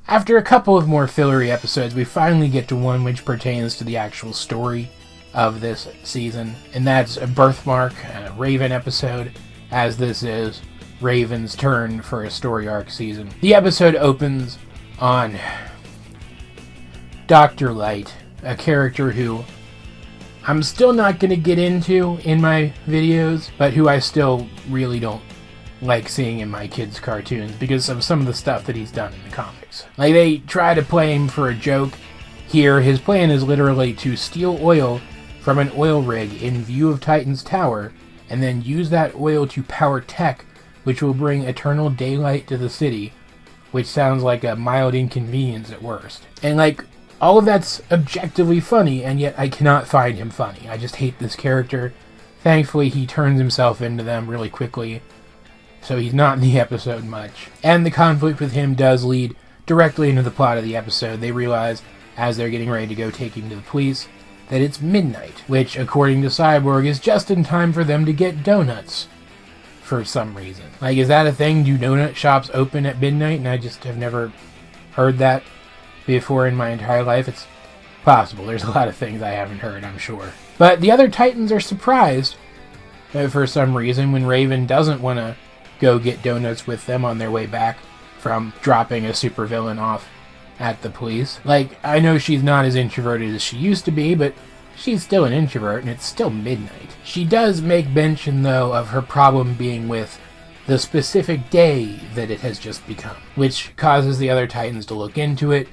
After a couple of more fillery episodes, we finally get to one which pertains to the actual story of this season, and that's a Birthmark, a Raven episode, as this is Raven's turn for a story arc season. The episode opens on Dr. Light, a character who I'm still not going to get into in my videos, but who I still really don't like seeing in my kids' cartoons because of some of the stuff that he's done in the comics. Like, they try to play him for a joke. Here, his plan is literally to steal oil from an oil rig in view of Titan's tower, and then use that oil to power tech, which will bring eternal daylight to the city, which sounds like a mild inconvenience at worst. And, like, all of that's objectively funny, and yet I cannot find him funny. I just hate this character. Thankfully, he turns himself into them really quickly, so he's not in the episode much. And the conflict with him does lead directly into the plot of the episode. They realize, as they're getting ready to go take him to the police, that it's midnight, which, according to Cyborg, is just in time for them to get donuts. For some reason. Like, is that a thing? Do donut shops open at midnight? And I just have never heard that before in my entire life. It's possible. There's a lot of things I haven't heard, I'm sure. But the other Titans are surprised, for some reason, when Raven doesn't want to go get donuts with them on their way back from dropping a supervillain off at the police. Like, I know she's not as introverted as she used to be, but she's still an introvert, and it's still midnight. She does make mention, though, of her problem being with the specific day that it has just become, which causes the other Titans to look into it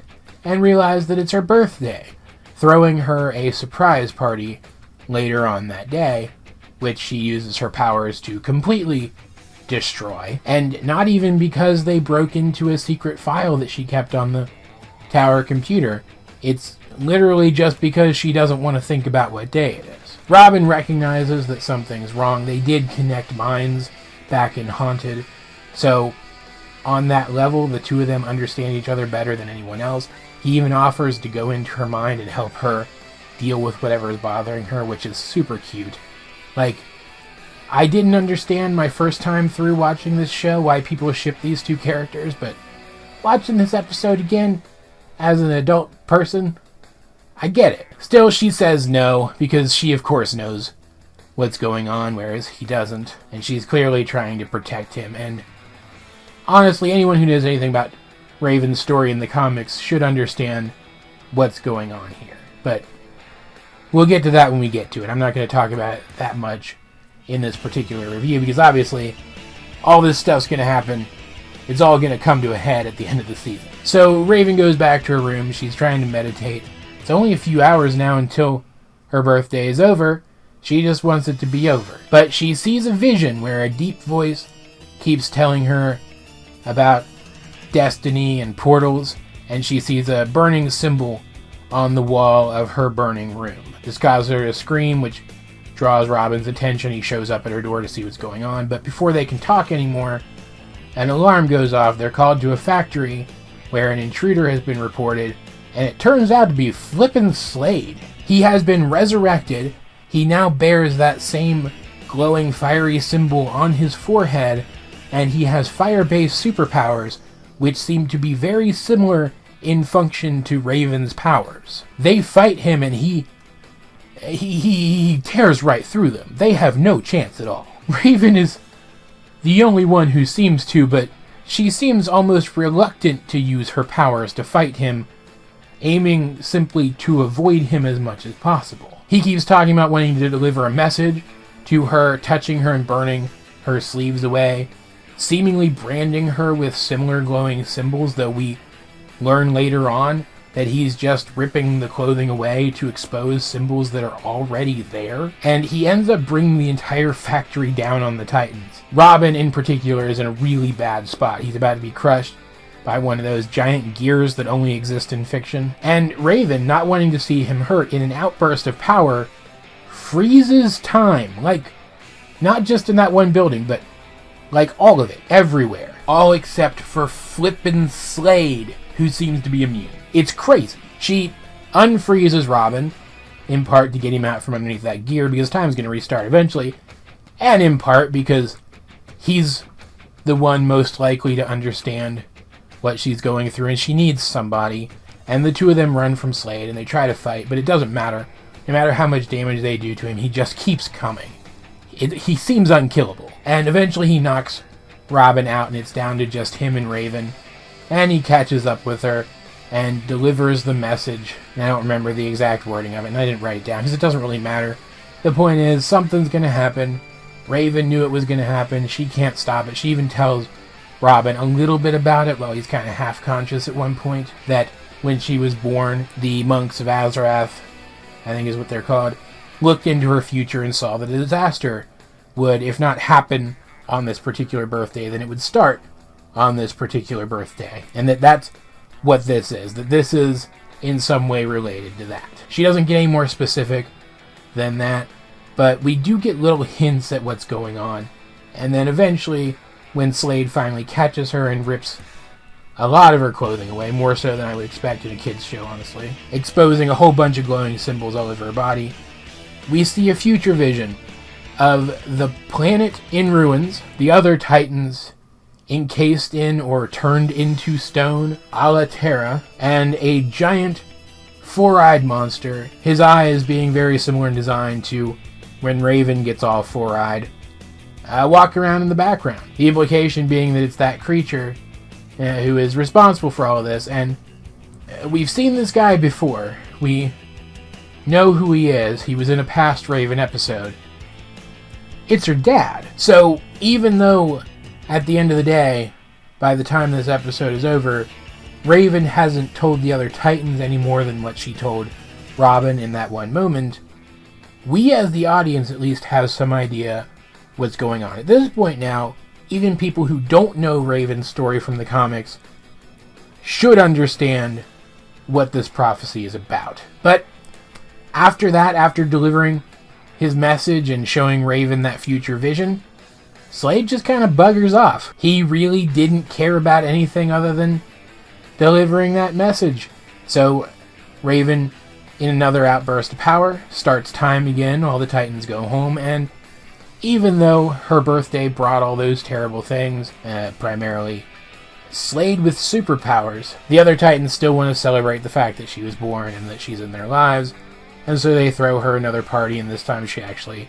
and realize that it's her birthday, throwing her a surprise party later on that day, which she uses her powers to completely destroy, and not even because they broke into a secret file that she kept on the tower computer. It's literally just because she doesn't want to think about what day it is. Robin recognizes that something's wrong. They did connect minds back in Haunted, so on that level, the two of them understand each other better than anyone else. He even offers to go into her mind and help her deal with whatever is bothering her, which is super cute. Like, I didn't understand my first time through watching this show why people ship these two characters, but watching this episode again, as an adult person, I get it. Still, she says no, because she of course knows what's going on, whereas he doesn't, and she's clearly trying to protect him, and honestly, anyone who knows anything about Raven's story in the comics should understand what's going on here. But we'll get to that when we get to it. I'm not going to talk about it that much in this particular review, because obviously all this stuff's going to happen. It's all going to come to a head at the end of the season. So Raven goes back to her room. She's trying to meditate. It's only a few hours now until her birthday is over. She just wants it to be over. But she sees a vision where a deep voice keeps telling her about destiny and portals, and she sees a burning symbol on the wall of her burning room. This causes her to scream, which draws Robin's attention. He shows up at her door to see what's going on, but before they can talk anymore, an alarm goes off. They're called to a factory where an intruder has been reported, and it turns out to be flippin' Slade. He has been resurrected. He now bears that same glowing fiery symbol on his forehead, and he has fire-based superpowers, which seem to be very similar in function to Raven's powers. They fight him, and he tears right through them. They have no chance at all. Raven is the only one who seems to, but she seems almost reluctant to use her powers to fight him, aiming simply to avoid him as much as possible. He keeps talking about wanting to deliver a message to her, touching her and burning her sleeves away, seemingly branding her with similar glowing symbols, though we learn later on that he's just ripping the clothing away to expose symbols that are already there. And he ends up bringing the entire factory down on the Titans. Robin, in particular, is in a really bad spot. He's about to be crushed by one of those giant gears that only exist in fiction. And Raven, not wanting to see him hurt, in an outburst of power, freezes time. Like, not just in that one building, but like all of it, everywhere. All except for flippin' Slade, who seems to be immune. It's crazy. She unfreezes Robin, in part to get him out from underneath that gear, because time's going to restart eventually, and in part because he's the one most likely to understand what she's going through, and she needs somebody. And the two of them run from Slade, and they try to fight, but it doesn't matter. No matter how much damage they do to him, he just keeps coming. He seems unkillable. And eventually he knocks Robin out, and it's down to just him and Raven. And he catches up with her and delivers the message. And I don't remember the exact wording of it, and I didn't write it down because it doesn't really matter. The point is, something's going to happen. Raven knew it was going to happen. She can't stop it. She even tells Robin a little bit about it while he's kind of half-conscious at one point, that when she was born, the monks of Azarath, I think is what they're called, looked into her future and saw that a disaster would, if not happen on this particular birthday, then it would start on this particular birthday. And that's what this is. That this is in some way related to that. She doesn't get any more specific than that, but we do get little hints at what's going on. And then eventually, when Slade finally catches her and rips a lot of her clothing away, more so than I would expect in a kid's show, honestly, exposing a whole bunch of glowing symbols all over her body, we see a future vision of the planet in ruins, the other Titans encased in or turned into stone, a la Terra, and a giant four-eyed monster, his eyes being very similar in design to when Raven gets all four-eyed, walk around in the background. The implication being that it's that creature who is responsible for all of this, and we've seen this guy before. We know who he is. He was in a past Raven episode. It's her dad. So even though at the end of the day, by the time this episode is over, Raven hasn't told the other Titans any more than what she told Robin in that one moment, we as the audience at least have some idea what's going on. At this point now, even people who don't know Raven's story from the comics should understand what this prophecy is about. But after that, after delivering his message and showing Raven that future vision, Slade just kind of buggers off. He really didn't care about anything other than delivering that message. So Raven, in another outburst of power, starts time again while the Titans go home, and even though her birthday brought all those terrible things, primarily Slade with superpowers, the other Titans still want to celebrate the fact that she was born and that she's in their lives, and so they throw her another party, and this time she actually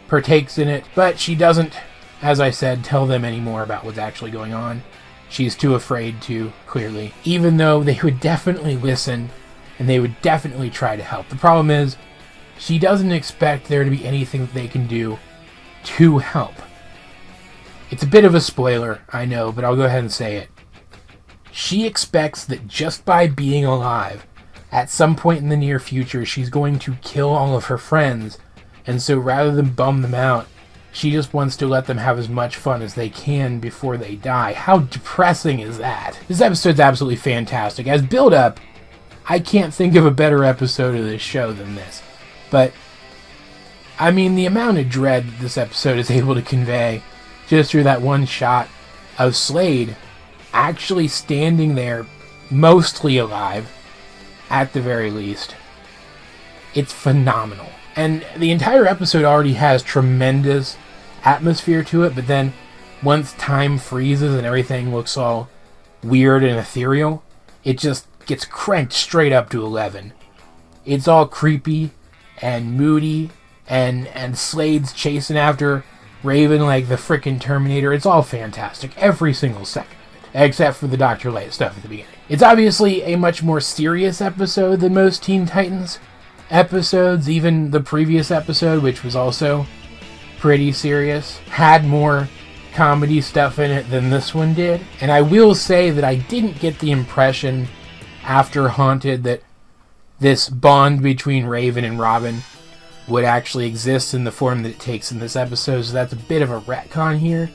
partakes in it, but she doesn't, as I said, tell them any more about what's actually going on. She's too afraid to, clearly, even though they would definitely listen, and they would definitely try to help. The problem is, she doesn't expect there to be anything that they can do to help. It's a bit of a spoiler, I know, but I'll go ahead and say it. She expects that just by being alive, at some point in the near future, she's going to kill all of her friends, and so rather than bum them out, she just wants to let them have as much fun as they can before they die. How depressing is that? This episode's absolutely fantastic. As build-up, I can't think of a better episode of this show than this. But, I mean, the amount of dread that this episode is able to convey just through that one shot of Slade actually standing there, mostly alive, at the very least. It's phenomenal. And the entire episode already has tremendous atmosphere to it, but then once time freezes and everything looks all weird and ethereal, it just gets cranked straight up to 11. It's all creepy and moody, and Slade's chasing after Raven like the frickin' Terminator. It's all fantastic, every single second of it, except for the Dr. Light stuff at the beginning. It's obviously a much more serious episode than most Teen Titans episodes. Even the previous episode, which was also pretty serious, had more comedy stuff in it than this one did. And I will say that I didn't get the impression after Haunted that this bond between Raven and Robin would actually exist in the form that it takes in this episode, so that's a bit of a retcon here.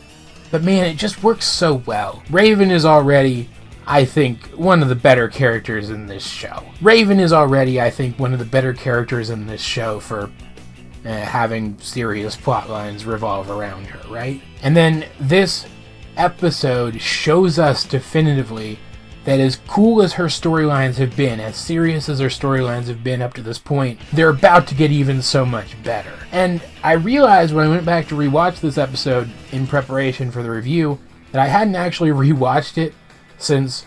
But man, it just works so well. Raven is already, I think, one of the better characters in this show. Raven is already, I think, one of the better characters in this show for having serious plot lines revolve around her, right? And then this episode shows us definitively that as cool as her storylines have been, as serious as her storylines have been up to this point, they're about to get even so much better. And I realized when I went back to rewatch this episode in preparation for the review that I hadn't actually rewatched it since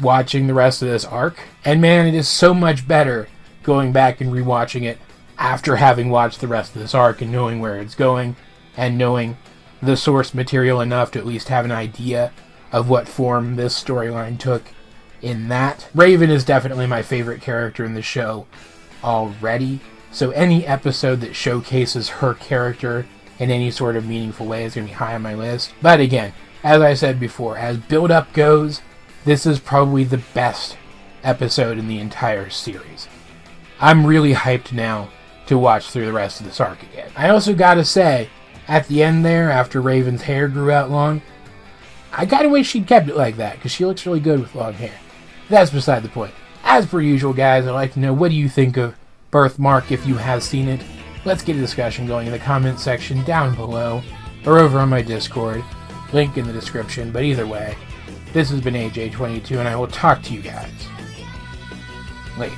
watching the rest of this arc. And man, it is so much better going back and rewatching it after having watched the rest of this arc and knowing where it's going and knowing the source material enough to at least have an idea of what form this storyline took in that. Raven is definitely my favorite character in the show already, so any episode that showcases her character in any sort of meaningful way is going to be high on my list. But again, as I said before, as build-up goes, this is probably the best episode in the entire series. I'm really hyped now to watch through the rest of this arc again. I also gotta say, at the end there, after Raven's hair grew out long, I kinda wish she'd kept it like that, because she looks really good with long hair. That's beside the point. As per usual, guys, I'd like to know, what do you think of Birthmark if you have seen it? Let's get a discussion going in the comment section down below, or over on my Discord, link in the description. But either way, this has been AJ22, and I will talk to you guys later.